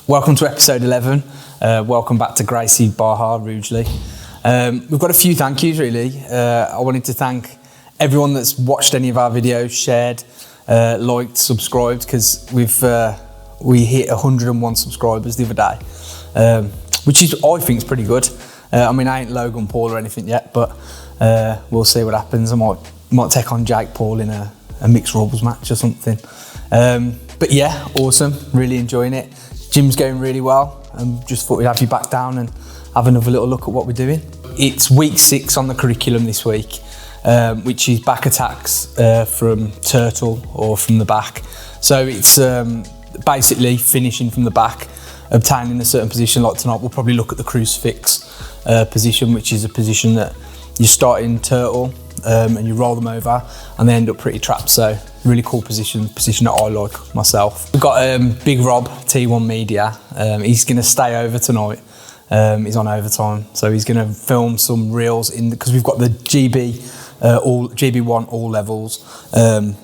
Welcome to episode 11. Welcome back to Gracie Barra Rugeley. We've got a few thank yous really. I wanted to thank everyone that's watched any of our videos, shared, liked, subscribed, because we hit 101 subscribers the other day, which is, I think, is pretty good. I mean, I ain't Logan Paul or anything yet, but we'll see what happens. I might take on Jake Paul in a mixed rules match or something. But yeah, awesome, really enjoying it. Gym's going really well, and just thought we'd have you back down and have another little look at what we're doing. It's week 6 on the curriculum this week, which is back attacks from turtle or from the back. So it's basically finishing from the back, obtaining a certain position. Like tonight, we'll probably look at the crucifix position, which is a position that you start in turtle and you roll them over and they end up pretty trapped. So really cool position that I like myself. We've got Big Rob, T1 Media. He's going to stay over tonight. He's on overtime, so he's going to film some reels because we've got the GB1 all levels,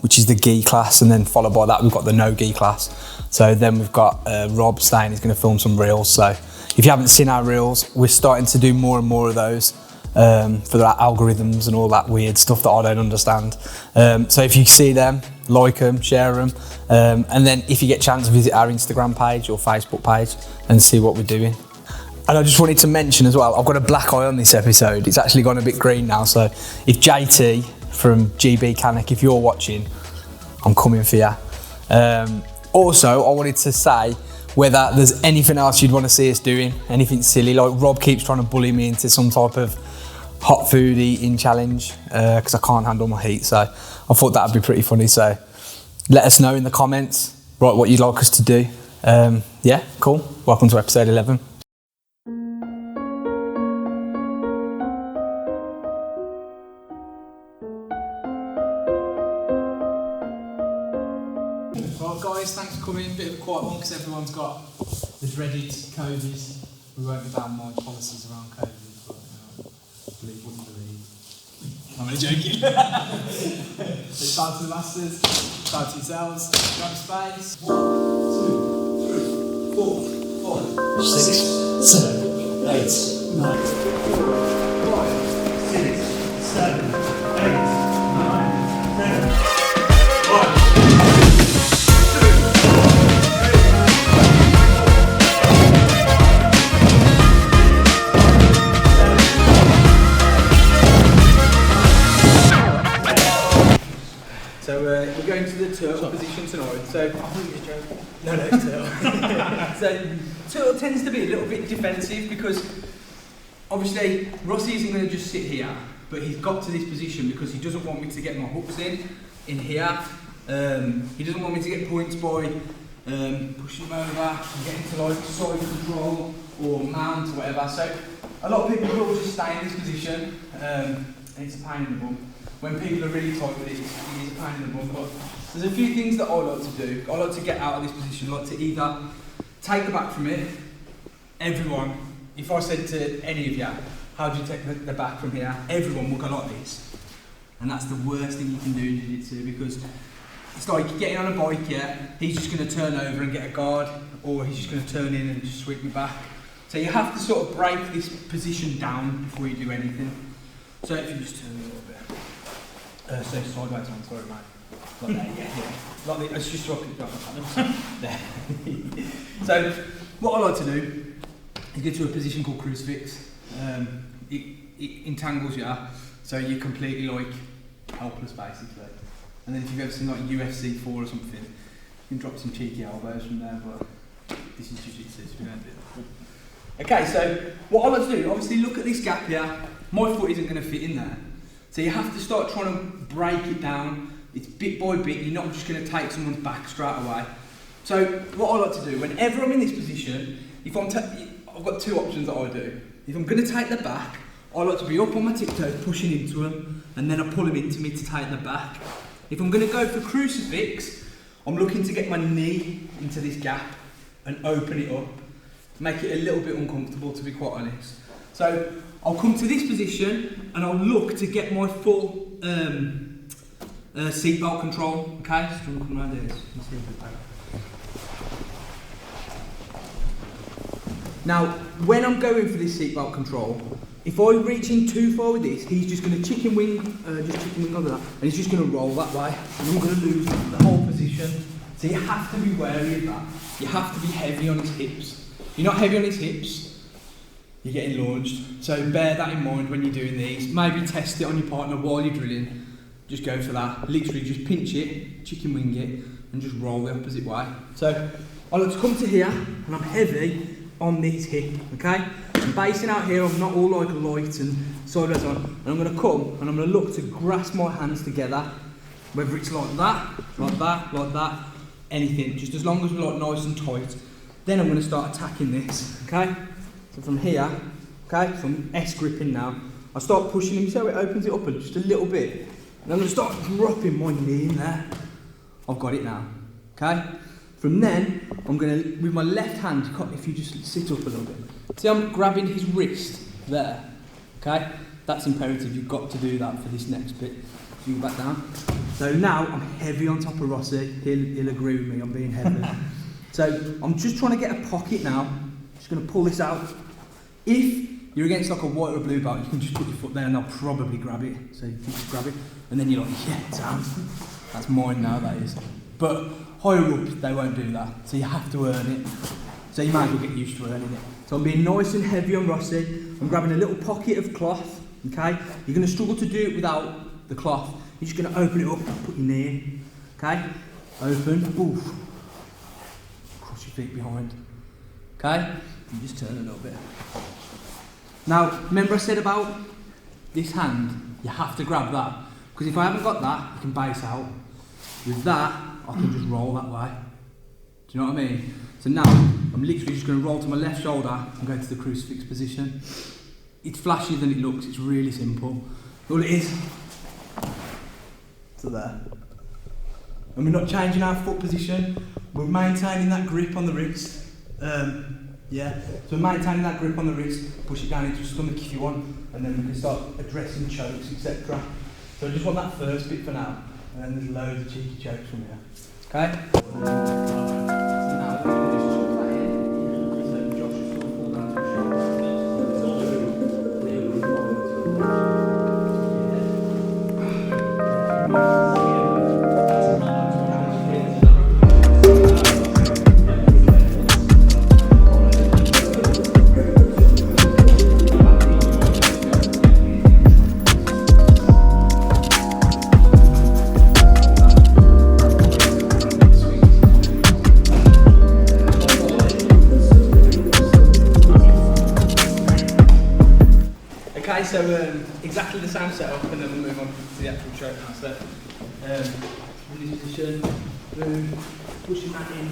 which is the gi class, and then followed by that we've got the no gi class. So then we've got Rob staying. He's going to film some reels. So if you haven't seen our reels, we're starting to do more and more of those. For that algorithms and all that weird stuff that I don't understand. So if you see them, like them, share them, and then if you get a chance, visit our Instagram page or Facebook page and see what we're doing. And I just wanted to mention as well, I've got a black eye on this episode. It's actually gone a bit green now, so if JT from GB Canuck, if you're watching, I'm coming for you. Also, I wanted to say whether there's anything else you'd want to see us doing, anything silly, like Rob keeps trying to bully me into some type of hot food eating challenge because I can't handle my heat, so I thought that'd be pretty funny. So let us know in the comments, right, what you'd like us to do. Yeah, cool. Welcome to episode 11. Right guys, thanks for coming. Bit of a quiet one because everyone's got the dreaded COVID. We won't be bound by policies around COVID. Wouldn't believe. I'm only joking. Let's bow to the masters, bow to yourselves, grab space. 1, 2, 3, 4, 5, 6, 7, 8, 9, 5, 6, 7, 8, 9, 10. 1. So we're going to the turtle position tonight. So I thought you were joking. No, it's turtle. So turtle tends to be a little bit defensive because obviously Rossi isn't going to just sit here, but he's got to this position because he doesn't want me to get my hooks in here. He doesn't want me to get points by pushing him over and getting to like side control or mount or whatever. So a lot of people will just stay in this position, and it's a pain in the bum. When people are really tight with it, it is a pain in the bum. But there's a few things that I like to do. I like to get out of this position. I like to either take the back from it. Everyone, if I said to any of you, how do you take the back from here? Everyone will go like this. And that's the worst thing you can do in jiu-jitsu because it's like getting on a bike, yeah, he's just going to turn over and get a guard, or he's just going to turn in and just sweep me back. So you have to sort of break this position down before you do anything. So if you just turn a little bit. So sideways on, sorry mate. Like that, yeah. Like that, let's just swap it down. There. So what I like to do is get to a position called Crucifix. It entangles you, so you're completely like helpless basically. And then if you've ever seen like UFC 4 or something, you can drop some cheeky elbows from there, but this is jiu-jitsu, so we don't do that. Okay, so what I like to do, obviously look at this gap here. My foot isn't going to fit in there. So you have to start trying to break it down. It's bit by bit. You're not just going to take someone's back straight away. So what I like to do, whenever I'm in this position, if I've got two options that I do. If I'm going to take the back, I like to be up on my tiptoes, pushing into them, and then I pull them into me to take the back. If I'm going to go for Crucifix, I'm looking to get my knee into this gap and open it up, make it a little bit uncomfortable, to be quite honest. So I'll come to this position and I'll look to get my full seatbelt control. Okay, so I'm coming around here. Now, when I'm going for this seatbelt control, if I reach in too far with this, he's just going to chicken wing over that, and he's just going to roll that way, and I'm going to lose the whole position. So you have to be wary of that. You have to be heavy on his hips. If you're not heavy on his hips, you're getting launched. So bear that in mind when you're doing these. Maybe test it on your partner while you're drilling. Just go for that. Literally just pinch it, chicken wing it, and just roll the opposite way. So I like to come to here, and I'm heavy on this hip, okay? I'm basing out here, I'm not all like light and sideways on, and I'm going to come and I'm going to look to grasp my hands together, whether it's like that, anything, just as long as we're like nice and tight. Then I'm going to start attacking this, okay? So from here, okay, so I'm S-gripping now, I start pushing him, so it opens it up just a little bit, and I'm going to start dropping my knee in there. I've got it now, okay? From then, I'm going to, with my left hand, if you just sit up a little bit, see I'm grabbing his wrist there, okay? That's imperative, you've got to do that for this next bit. So you go back down. So now I'm heavy on top of Rossi, he'll agree with me, I'm being heavy. So I'm just trying to get a pocket now, just going to pull this out. If you're against like a white or a blue belt, you can just put your foot there and they'll probably grab it. So you just grab it, and then you're like, yeah, damn, that's mine now, that is. But higher up, they won't do that, so you have to earn it. So you might as well get used to earning it. So I'm being nice and heavy on Rossi. I'm grabbing a little pocket of cloth, okay? You're going to struggle to do it without the cloth. You're just going to open it up, put your knee in, okay? Open, oof. Cross your feet behind, okay? You just turn a little bit. Now, remember I said about this hand? You have to grab that. Because if I haven't got that, you can base out. With that, I can just roll that way. Do you know what I mean? So now, I'm literally just going to roll to my left shoulder and go to the crucifix position. It's flashier than it looks, it's really simple. All it is, to there. And we're not changing our foot position, we're maintaining that grip on the wrist. Yeah, so we're maintaining that grip on the wrist, push it down into your stomach if you want, and then we can start addressing chokes, etc. So I just want that first bit for now, and then there's loads of cheeky chokes from here. Okay? So now, what we're going to do is chuck that in, so Josh will sort of fall down to his shoulder. Okay, so exactly the same setup, and then we'll move on to the actual choke now. So, in this position, pushing that in.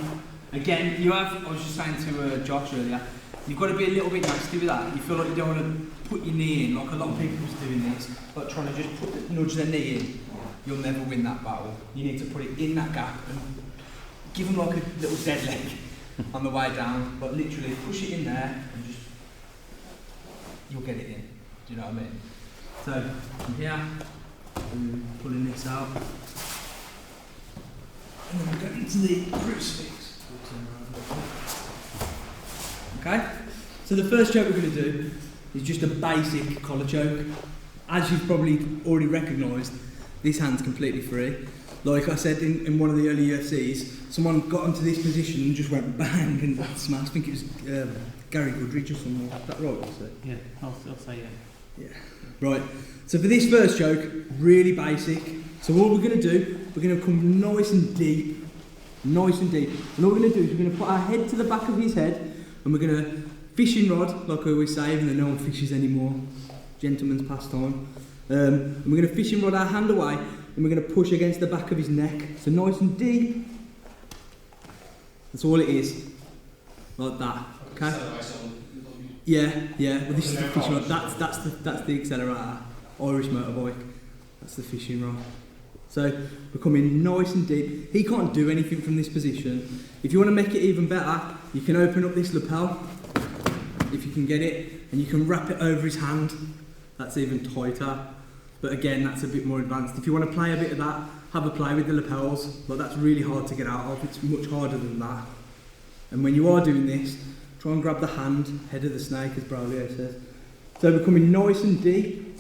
Again, you have, I was just saying to Josh earlier, you've got to be a little bit nasty with that. You feel like you don't want to put your knee in, like a lot of people are doing this, like trying to just nudge their knee in. You'll never win that battle. You need to put it in that gap and give them like a little dead leg on the way down, but literally push it in there and just, you'll get it in. Do you know what I mean? So, from here, pulling this out, and then we'll go into the crucifix. Okay? So the first choke we're going to do is just a basic collar choke. As you've probably already recognised, this hand's completely free. Like I said in one of the early UFCs, someone got into this position and just went bang and smashed. I think it was Gary Goodrich or someone. Is that right? Yeah, I'll say yeah. Yeah. Right, so for this first choke, really basic. So what we're going to do, we're going to come nice and deep. And all we're going to do is we're going to put our head to the back of his head, and we're going to fishing rod, like I always say, even though no one fishes anymore, gentleman's pastime. And we're going to fishing rod our hand away, and we're going to push against the back of his neck. So nice and deep. That's all it is, like that. Okay. Yeah. Well, this is the fishing rod. That's the accelerator. Irish motorbike. That's the fishing rod. So we're coming nice and deep. He can't do anything from this position. If you want to make it even better, you can open up this lapel, if you can get it, and you can wrap it over his hand. That's even tighter. But again, that's a bit more advanced. If you want to play a bit of that, have a play with the lapels. But that's really hard to get out of. It's much harder than that. And when you are doing this, Try and grab the head of the snake, as Braulio says. So we're coming nice and deep.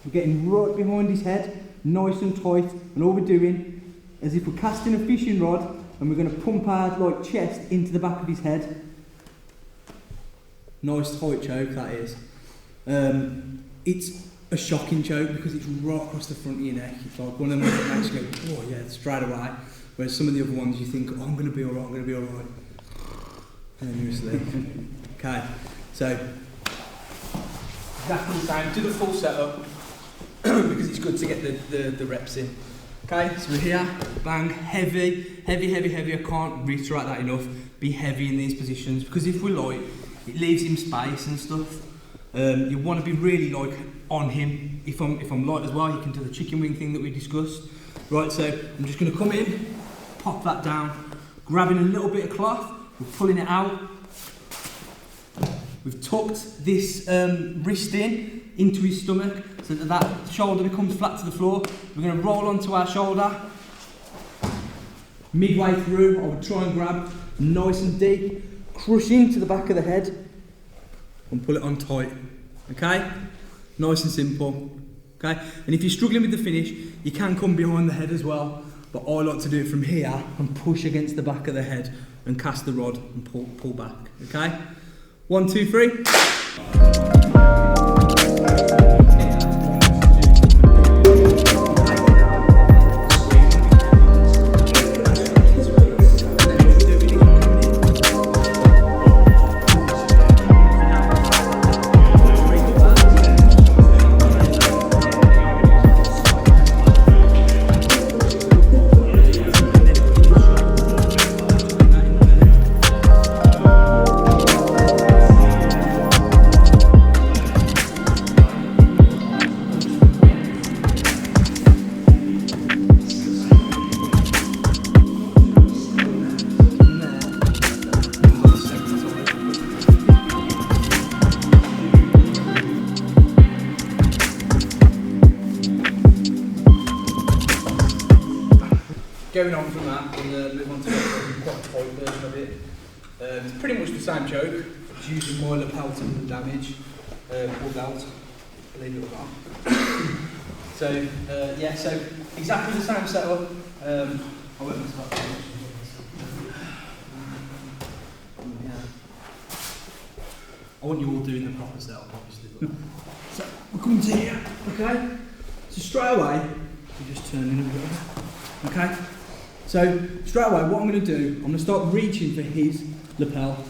We're getting right behind his head, nice and tight. And all we're doing, as if we're casting a fishing rod, and we're going to pump our like chest into the back of his head. Nice tight choke that is. It's a shocking choke because it's right across the front of your neck. It's like one of them ones that makes you go, oh yeah, straight away. Whereas some of the other ones you think, oh, I'm going to be alright, I'm going to be alright. And then you're asleep. Okay, so exactly the same, do the full setup because it's good to get the reps in. Okay, so we're here, bang, heavy. I can't reiterate that enough. Be heavy in these positions because if we're light, it leaves him space and stuff. You want to be really like on him. If I'm light as well, you can do the chicken wing thing that we discussed. Right, so I'm just going to come in, pop that down, grabbing a little bit of cloth, we're pulling it out. We've tucked this wrist into his stomach so that shoulder becomes flat to the floor. We're going to roll onto our shoulder. Midway through, I would try and grab nice and deep, crush into the back of the head and pull it on tight. Okay? Nice and simple. Okay? And if you're struggling with the finish, you can come behind the head as well. But I like to do it from here and push against the back of the head and cast the rod and pull back. Okay? 1, 2, 3. Going on from that, we'll move on to a quite tight version of it. It's pretty much the same choke, it's using my lapel to do damage, or belt, believe it or not. So, yeah, so exactly the same setup. I won't mess up. I want you all doing the proper setup, obviously. But. So, we're coming to here, okay? So straight away, we just turn in a bit. Okay? So, straight away, what I'm going to do, I'm going to start reaching for his lapel.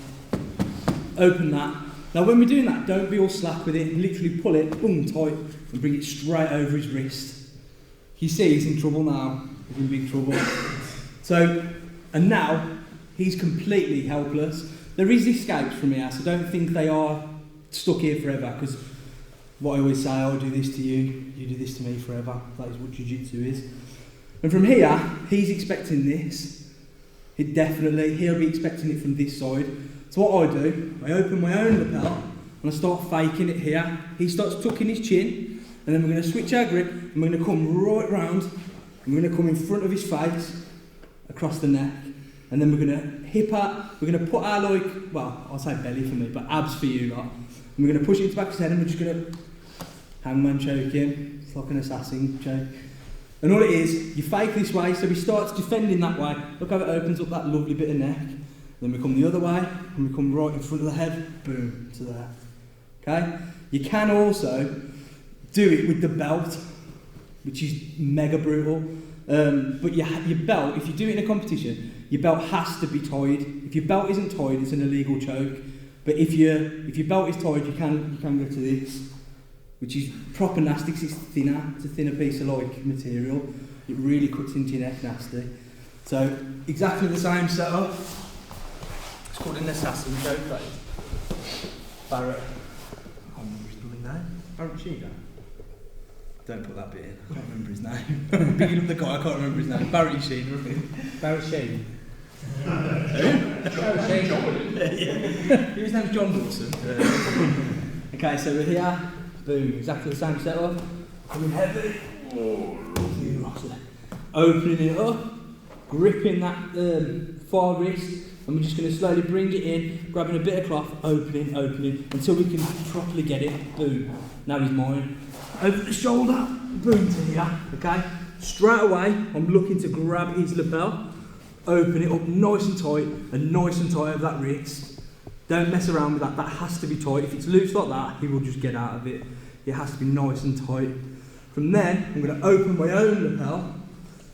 Open that. Now, when we're doing that, don't be all slack with it. Literally pull it, boom, tight, and bring it straight over his wrist. You see, he's in trouble now. He's in big trouble. So, and now, he's completely helpless. There is escapes from here, so don't think they are stuck here forever, because what I always say, I'll do this to you, you do this to me forever. That is what jiu-jitsu is. And from here, he's expecting this. He'll be expecting it from this side. So what I do, I open my own lapel and I start faking it here. He starts tucking his chin, and then we're going to switch our grip and we're going to come right round and we're going to come in front of his face, across the neck, and then we're going to put our I'll say belly for me, but abs for you lot. And we're going to push it into the back of his head and we're just going to hangman choke him. It's like an assassin choke. And all it is, you fake this way, so he starts defending that way. Look how it opens up that lovely bit of neck. Then we come the other way, and we come right in front of the head, boom, to there. Okay? You can also do it with the belt, which is mega brutal. But your belt, if you do it in a competition, your belt has to be tied. If your belt isn't tied, it's an illegal choke. But if your belt is tied, you can go to this, which is proper nasty because it's thinner. It's a thinner piece of material. It really cuts into your neck nasty. So exactly the same setup. It's called an assassin choke, right? Barra. I can't remember his bloody name. Barra Rugeley. Don't put that bit in. I can't remember his name. I'm picking up the guy. I can't remember his name. Barra Rugeley. Barra Rugeley. His name's John Dawson. Okay, so we're here. Boom, exactly the same setup. Coming heavy. Opening it up. Gripping that far wrist. and we're just going to slowly bring it in, grabbing a bit of cloth, opening, until we can properly get it. Boom. Now he's mine. Over the shoulder, boom to here, okay? Straight away, I'm looking to grab his lapel, open it up nice and tight over that wrist. Don't mess around with that, that has to be tight. If it's loose like that, he will just get out of it. It has to be nice and tight. From then, I'm going to open my own lapel.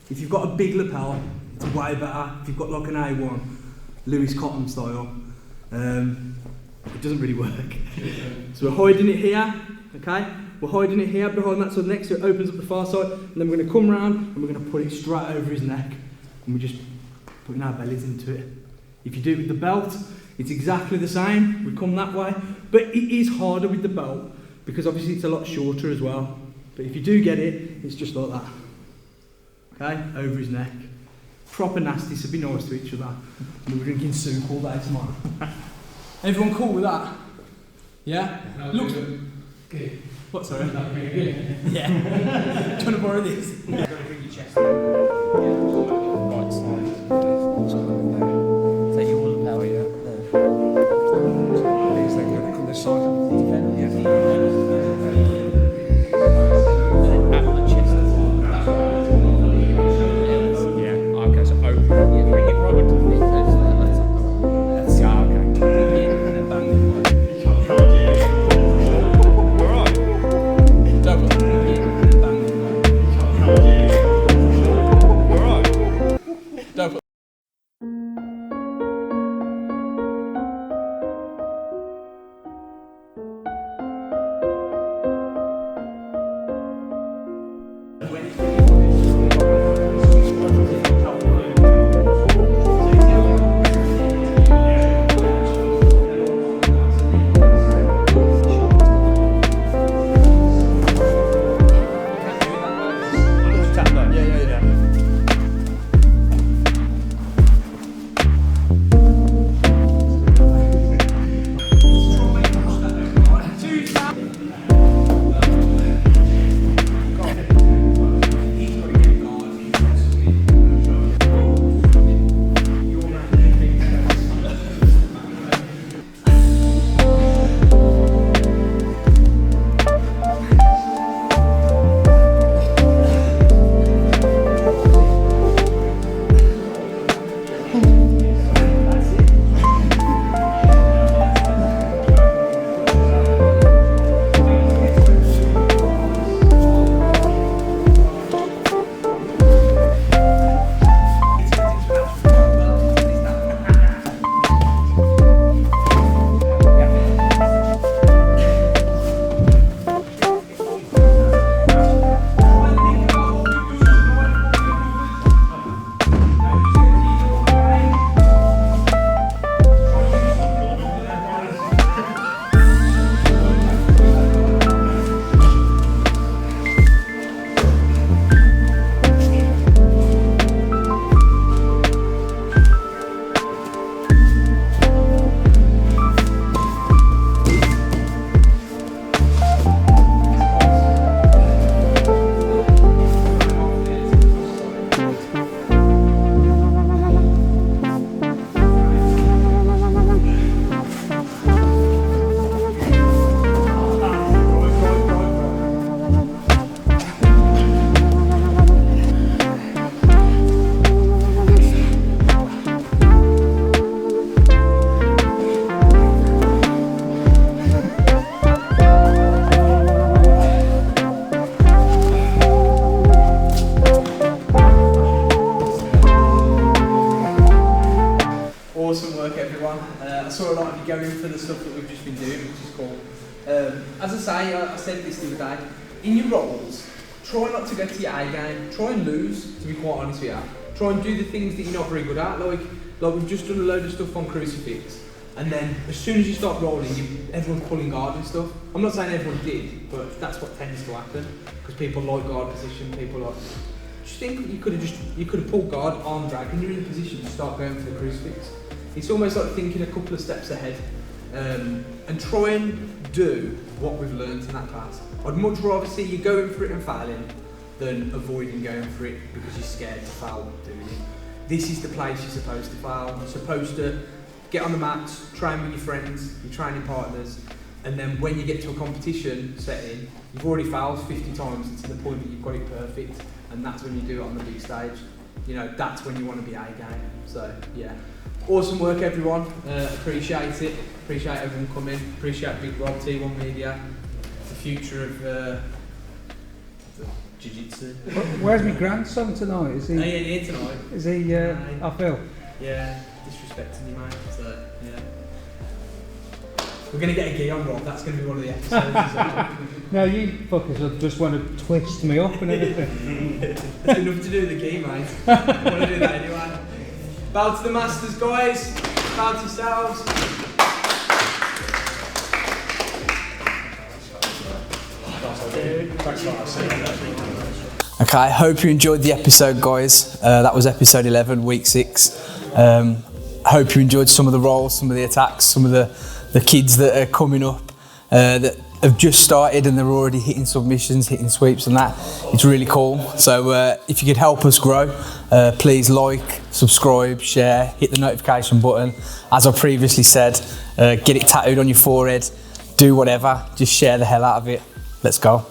If you've got a big lapel, it's way better. If you've got like an A1, Louis Cotton style, it doesn't really work. So we're hiding it here, okay? We're hiding it here behind that, so next to it opens up the far side, and then we're going to come round and we're going to put it straight over his neck, and we're just putting our bellies into it. If you do it with the belt, it's exactly the same. We come that way, but it is harder with the belt because obviously it's a lot shorter as well. But if you do get it, it's just like that. Okay, over his neck. Proper nasty, so be nice to each other. And we're drinking soup all day tomorrow. Everyone cool with that? Yeah? Looks good. What, sorry? Yeah. Do you want to borrow this? Yeah. You've got to bring your chest. Right side. Take your wallet power, yeah. Please, they can come this side. I saw a lot of you going for the stuff that we've just been doing, which is cool. As I say, I said this the other day, in your roles, try not to go to your A game, try and lose, to be quite honest with you. Try and do the things that you're not very good at, like we've just done a load of stuff on Crucifix, and then as soon as you start rolling, everyone's pulling guard and stuff. I'm not saying everyone did, but that's what tends to happen, because people like guard position, people like... Just think you could have pulled guard, arm drag, and you're in a position to start going for the Crucifix. It's almost like thinking a couple of steps ahead, and try and do what we've learned in that class. I'd much rather see you going for it and failing than avoiding going for it because you're scared to fail doing it. this is the place you're supposed to fail. You're supposed to get on the mats, train with your friends, your training partners, and then when you get to a competition setting, you've already failed 50 times to the point that you've got it perfect, and that's when you do it on the big stage. You know, that's when you want to be A-game. So, yeah. Awesome work, everyone. Appreciate it. Appreciate everyone coming. Appreciate Big Rob, T1 Media. The future of jiu-jitsu. Where's my grandson tonight? Is he? Are you here tonight? Is he? I feel. Yeah, disrespecting you, mate. So, yeah. We're going to get a gi on, Rob. That's going to be one of the episodes as well. No, you fuckers just want to twist me up and everything. There's enough to do with the gi, mate. I want to do that anyway. Bow to the masters, guys. Bow to yourselves. Okay, I hope you enjoyed the episode, guys. That was episode 11, week 6. I hope you enjoyed some of the rolls, some of the attacks, some of the kids that are coming up that have just started and they're already hitting submissions, hitting sweeps and that. It's really cool. So if you could help us grow, please like, subscribe, share, hit the notification button. As I previously said, get it tattooed on your forehead, do whatever, just share the hell out of it. Let's go.